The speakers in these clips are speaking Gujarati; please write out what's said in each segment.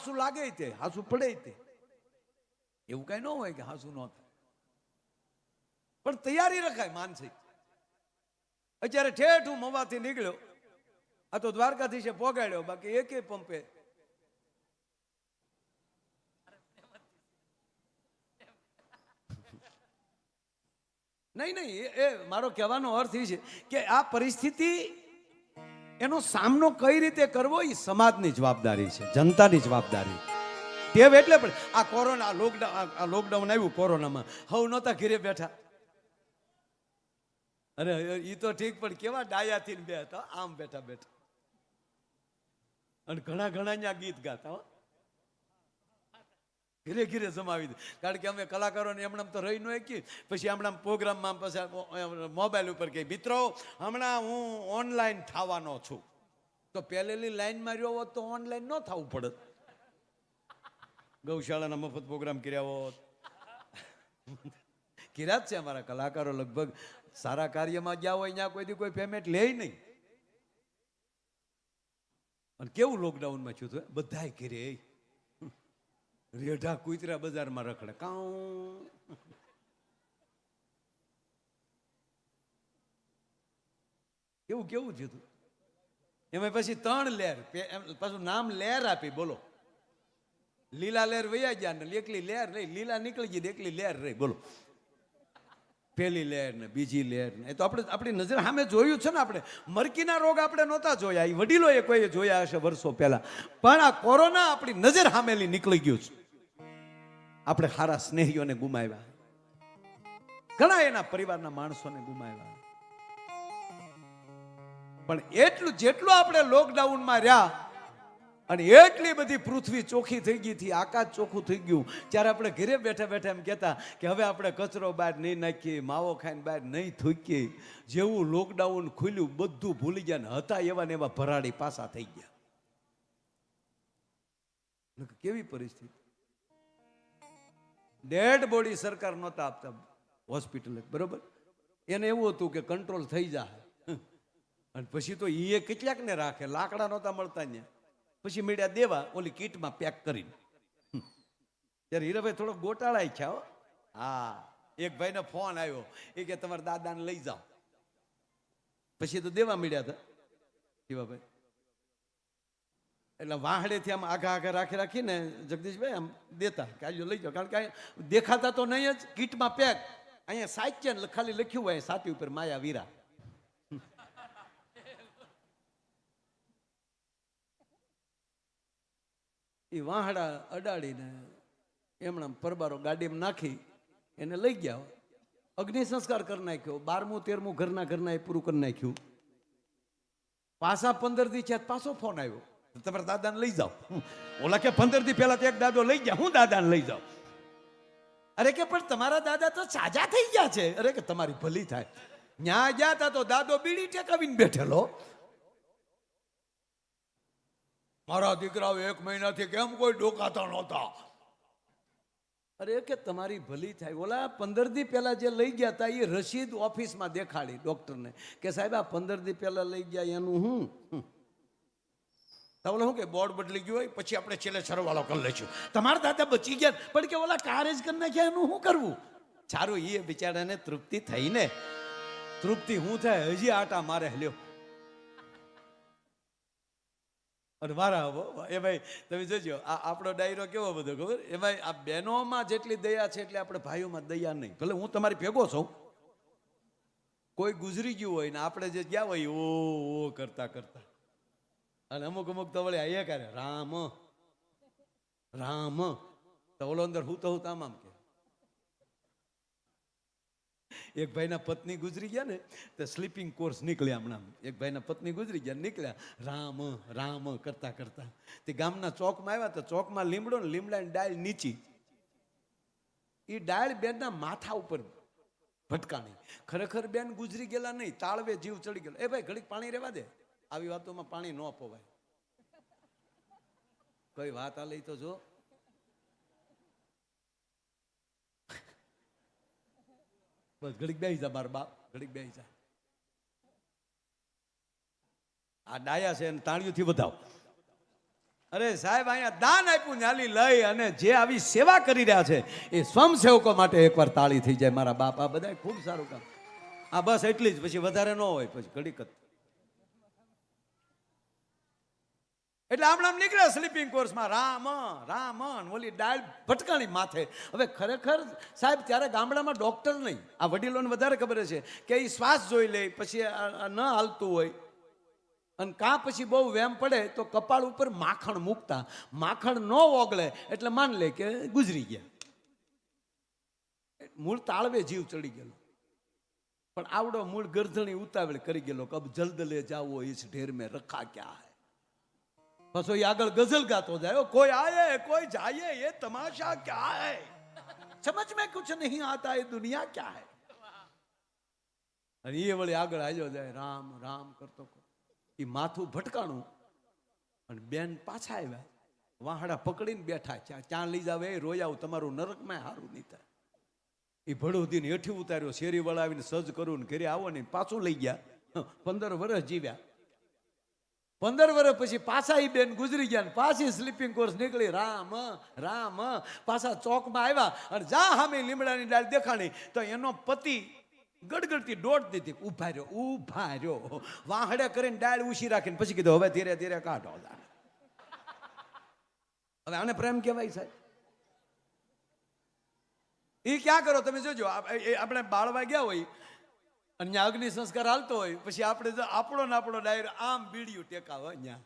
હાસુ લાગે તે હાસુ પડે તે એવું કઈ ન હોય કે હાસુ ન થાય, પણ તૈયારી રખાય માનસિક. અત્યારે ઠેઠ હું મવાથી નીકળ્યો, આ તો દ્વારકાધીશે પોગાડ્યો, બાકી એકે પંપે નહીં. એ મારો કહેવાનો અર્થ એ છે કે આ પરિસ્થિતિ એનો સામનો કઈ રીતે કરવો એ સમાજની જવાબદારી છે, જનતાની જવાબદારી. ટેવ એટલે પણ આ કોરોના લોકડાઉન આવ્યું, કોરોનામાં હવે નહોતા ઘરે બેઠા. અરે એ તો ઠીક, પણ કેવા ડાયાથી બે હતા આમ બેઠા બેઠા, અને ઘણા ત્યાં ગીત ગાતા હો, ઘરે ઘરે જમાવી દે. કારણ કે અમે કલાકારોને એમણે તો રહી ન શકીએ. પછી હમણાં પ્રોગ્રામમાં પછી મોબાઈલ ઉપર કહી, મિત્રો હમણાં હું ઓનલાઈન થવાનો છું. તો પહેલેલી લાઈનમાં રહ્યો હોત તો ઓનલાઈન ન થવું પડત. ગૌશાળાના મફત પ્રોગ્રામ કર્યા હોત, કર્યા જ છે અમારા કલાકારો. લગભગ સારા કાર્યમાં ગયા હોય ત્યાં કોઈ દી કોઈ પેમેન્ટ લે નહીં. અને કેવું લોકડાઉનમાં થયું હતું, બધાય ઘરે રેઢા કૂતરા બજારમાં રખડે કાઉ. કેવું થયું હતું. એમાં પછી 3 લહેર, પાછું નામ લહેર આપી. બોલો, લીલા લહેર વૈયા ગયા ને એકલી લહેર રહી, લીલા નીકળી ગઈ એકલી લહેર રહી. બોલો, પહેલી લહેર ને બીજી લહેર ને. એ તો આપણે આપણી નજર સામે જોયું છે ને. આપણે મરકીના રોગ આપણે નહોતા જોયા, એ વડીલોએ કોઈ જોયા હશે વર્ષો પહેલા, પણ આ કોરોના આપણી નજર સામેલી નીકળી ગયું છે. આપણે સારા સ્નેહીઓને ગુમાવ્યા, ઘણા એના પરિવારના માણસોને ગુમાવ્યા. પણ એટલું જેટલું આપણે લોકડાઉનમાં રહ્યા અને એટલી બધી પૃથ્વી ચોખ્ખી થઈ ગઈ હતી, આકાશ ચોખ્ખું થઈ ગયું, ત્યારે આપણે ઘરે બેઠા બેઠા એમ કહેતા કે હવે આપણે કચરો બહાર નહીં નાખીએ, માવો ખાઈને બહાર નહીં થૂકીએ. જેવું લોકડાઉન ખુલ્યું બધું ભૂલી ગયા ને હતા એવા ને એવા ભરાડી પાસા થઈ ગયા. કેવી પરિસ્થિતિ. ડેડ બોડી સરકાર નહોતા આપતા હોસ્પિટલ, બરોબર. એને એવું હતું કે કંટ્રોલ થઈ જાય. અને પછી તો એ કેટલાક ને રાખે, લાકડા નહોતા મળતા ને પછી મીડિયા દેવા ઓલી કીટમાં પેક કરીને. ત્યારે હીરાભાઈ થોડો ગોટાળાય છે. હા, એક ભાઈને ફોન આવ્યો, એ કે તમારા દાદાને લઈ જાઓ. પછી તો દેવા મીડ્યા હતા શિવાભાઈ. એટલે વાહડેથી આમ આગા રાખીને જગદીશભાઈ આમ દેતા કે આજો લઈ જાઓ. કારણ કે દેખાતા તો નહીં જ, કીટમાં પેક. અહીંયા સાચે ખાલી લખ્યું હોય સાતી ઉપર માયા વીરા. એ વાહડા અડાડીને એમણે પરબારો ગાડીમાં નાખી એને લઈ ગયા. અગ્નિ સંસ્કાર કરી નાખ્યો. 12મું 13મું ઘરના એ પૂરું કરી નાખ્યું. પાછા 15 દી છે પાછો ફોન આવ્યો, તમારા દાદાને લઈ જાઓ. ઓલા કે 15 દી પહેલા તો એક દાદો લઈ ગયા, હું દાદાને લઈ જાઉં. અરે કે પણ તમારા દાદા તો સાજા થઈ ગયા છે. અરે કે તમારી ભલી થાય. ન્યા ગયા તા તો દાદો બીડી ટેકાવીને બેઠેલો. મારા દીકરાઓ 1 મહિનાથી કેમ કોઈ ડોકાતા નહોતા. અરે કે તમારી ભલી થાય. ઓલા 15 દી પહેલા જે લઈ ગયા હતા એ રસીદ ઓફિસમાં દેખાડી ડોક્ટરને કે સાહેબ આ 15 દી પહેલા લઈ ગયા એનું હું તો શું કે બોર્ડ બદલી ગયું હોય પછી આપણે છેલ્લે સરવાળો કરી લઈશું. તમારા દાદા બચી ગયા પણ કે ઓલા કારેજ કરી નાખ્યા એનું શું કરવું. સારું, એ બિચારાને તૃપ્તિ થઈ ને. તૃપ્તિ શું થાય, હજી આટા મારે લ્યો. અને મારા એ ભાઈ તમે જોજો આ આપણો ડાયરો કેવો બધો ખબર. એમાં આ બહેનોમાં જેટલી દયા છે એટલે આપણે ભાઈઓમાં દયા નહીં. ભલે હું તમારી ભેગો છું, કોઈ ગુજરી ગયું હોય ને આપણે જે ગયા હોય ઓ કરતા અને અમુક તો વળે એ કરે રામ રામ તો ઓલો અંદર હું તો આમ કે. એક ભાઈના પત્ની ગુજરી ગયા ને તો સ્લીપિંગ કોર્સ નીકળ્યા. હમણાં એક ભાઈના પત્ની ગુજરી ગયા, નીકળ્યા રામ રામ કરતા તે ગામના ચોકમાં આવ્યા તો ચોકમાં લીમડો ને લીમડાની ડાળ નીચી. એ ડાળ બેનના માથા ઉપર ભટકાણી. ખરેખર બેન ગુજરી ગયેલા નહીં, તાળવે જીવ ચડી ગયેલો. એ ભાઈ ઘડીક પાણી રહેવા દે, આવી વાતોમાં પાણી ન પવાય. કઈ વાત આ લઈ તો જો. બસ ઘડીક બેસી જા મારા બાપ, ઘડીક બેસી જા. આ ડાયા છે અને તાળીઓથી વધાવ. અરે સાહેબ અહીંયા દાન આપ્યું ન્યાલી લઈ અને જે આવી સેવા કરી રહ્યા છે એ સ્વયંસેવકો માટે એકવાર તાળી થઈ જાય મારા બાપ. આ બધા ખૂબ સારું કામ. આ બસ એટલી જ, પછી વધારે ન હોય, પછી ઘડીક જ. એટલે આમ નીકળ્યા સ્લીપિંગ કોર્સમાં રામ રામ ઓલી ડાળ ભટકાણી માથે. હવે ખરેખર સાહેબ ત્યારે ગામડામાં ડોક્ટર નહીં, આ વડીલોને વધારે ખબર છે કે એ શ્વાસ જોઈ લે, પછી ન હાલતું હોય અને કાં પછી બહુ વેમ પડે તો કપાળ ઉપર માખણ મૂકતા, માખણ ન ઓગળે એટલે માન લે કે ગુજરી ગયા. મૂળ તાળવે જીવ ચડી ગયેલો, પણ આવડો મૂળ ગરધણી ઉતાવળ કરી ગયેલો કે અબ જલ્દ લે જાવો ઇસ ઢેર મેં રખા ક્યા હૈ. બસો એ આગળ ગઝલ ગાતો જાય, કોઈ આયે કોઈ જાયે ये तमाशा क्या है, समझ में कुछ नहीं आता ये दुनिया क्या है. અને એ વળી આગળ આવ્યો જાય રામ રામ કરતો. એ માથું ભટકાણું અને બેન પાછા આવ્યા, વાહડા પકડીને બેઠા. ક્યાં લઈ જાવ એ રોયાવ, તમારું નરકમાં હારું નહીં થાય. એ ભડોદીને હેઠી ઉતાર્યો, શેરી વાળા આવીને સજ કરું ઘરે આવો ને પાછું લઈ ગયા. 15 વર્ષ જીવ્યા. 15 વર્ષ પછી પાછા એ બેન ગુજરી ગયા ને પાછી સ્લીપિંગ કોર્સ નીકળી. રામ રામ પાછા ચોકમાં આવ્યા અને જા સામે લીમડાની ડાળ દેખાણી તો એનો પતિ ગડગડતી દોડ દીધી. ઉભા રહ્યો વાહડે કરીને ડાળ ઉછી રાખીને પછી કીધું હવે ધીરે ધીરે કાઢો. હવે આને પ્રેમ કહેવાય સાહેબ? એ ક્યાં કરો તમે જોજો. આપણે બાળવા ગયા હોય અને ત્યાં અગ્નિ સંસ્કાર હાલતો હોય, પછી આપણે જો આપણો ને આપણો ડાયર આમ બીડીયું ટેકાવે, ત્યાં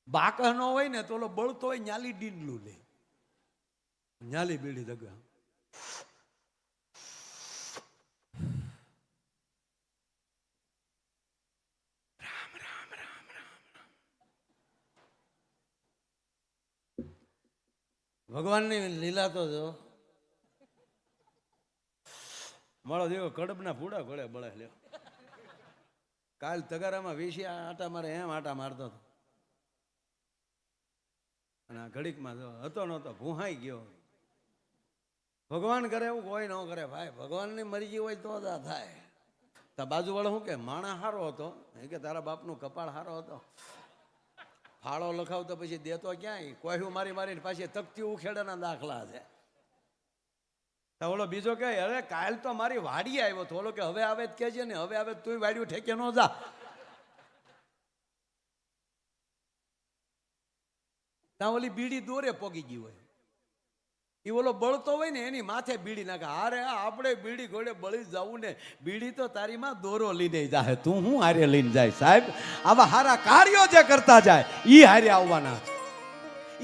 બાકહ ન હોય ને તો ઓલો બળતો હોય ન્યાલી ડીંડલું લે, ન્યાલી બીડી દગા. રામ રામ રામ રામ ભગવાનની લીલા તો જો મળો દેવો કડબના પૂડા ઘોડે બળે લ્યો. કાલ તગારામાં વેશી આટા મારે એમ આટા મારતો હતો અને આ ઘડીકમાં હતો નહોતો ભૂહાઈ ગયો. ભગવાન કરે એવું કોઈ ન કરે ભાઈ, ભગવાનની મરજી હોય તો જ આ થાય. તા બાજુવાળો શું કે માણા હારો હતો કે તારા બાપનું કપાળ હારો હતો, ફાળો લખાવતો પછી દેતો ક્યાંય, કોઈ મારી મારીને પાછી તકતી ઉખેડાના દાખલા છે. ઓલો બીજો કે અરે કાલ તો મારી વાડી આવ્યો તો, ઓલો કે હવે આવે જ કેજે ને, હવે આવે તું વાડ્યું ઠેકે ન જા. ત્યાં ઓલી બીડી દોરે પોગી ગઈ હોય, એ ઓલો બળતો હોય ને એની માથે બીડી નાખે. હારે આપણે બીડી ઘોડે બળી જવું ને, બીડી તો તારી માં દોરો લઈને જાય, તું હું હારે લઈને જાય. સાહેબ આવા હારા કાર્યો જે કરતા જાય ઈ હારે આવવાના છે.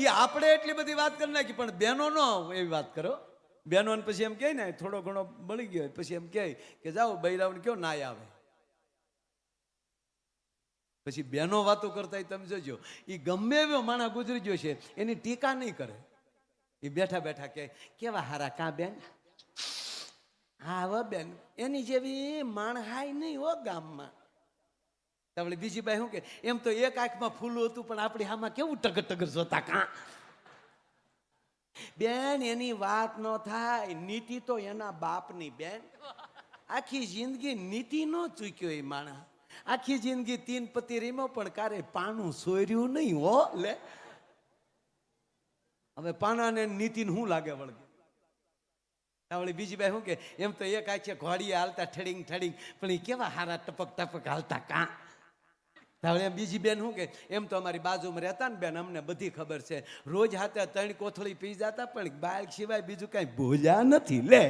ઈ આપણે એટલી બધી વાત કરી નાખી, પણ બહેનો નો એવી વાત કરો. બહેનો પછી એમ કહે ને થોડો ઘણો બળી ગયો પછી એમ કહે કે જાઓ બૈરાવને કયો નાય આવે. પછી બહેનો વાતો કરતા તમે જોજો, એ ગમે એવો માણસ ગુજરી ગયો છે એની ટીકા નહીં કરે. એ બેઠા બેઠા કે કેવા હારા કા બેન, હા હો બેન એની જેવી માણહાઈ નહીં હો ગામમાં. તમને બીજી બાઈ શું કે એમ તો એક આંખમાં ફૂલું હતું પણ આપણી આમાં કેવું ટગર ટગર જોતા કા. બેન એની વાત ન થાય, નીતિ તો એના બાપની બેન. આખી જિંદગી નીતિ નો ચૂક્યો એ માણસ, આખી જિંદગી 3 પતિ રીમો પણ કારે પાનું સોર્યું નહીં હો. લે હવે પાનાને નીતિને શું લાગે વળગે. આવડી બીજી બાઈ શું કે એમ તો એક આંખે ઘોડીએ હાલતા ઠડીંગ ઠડીંગ પણ એ કેવા હારા ટપક ટપક હાલતા કા. હવે બીજી બેન શું કે એમ તો અમારી બાજુમાં રહેતા ને બેન અમને બધી ખબર છે, રોજ હાથે 3 કોથળી પી જતા પણ બાળક સિવાય બીજું કઈ ભૂલ્યા નથી. લે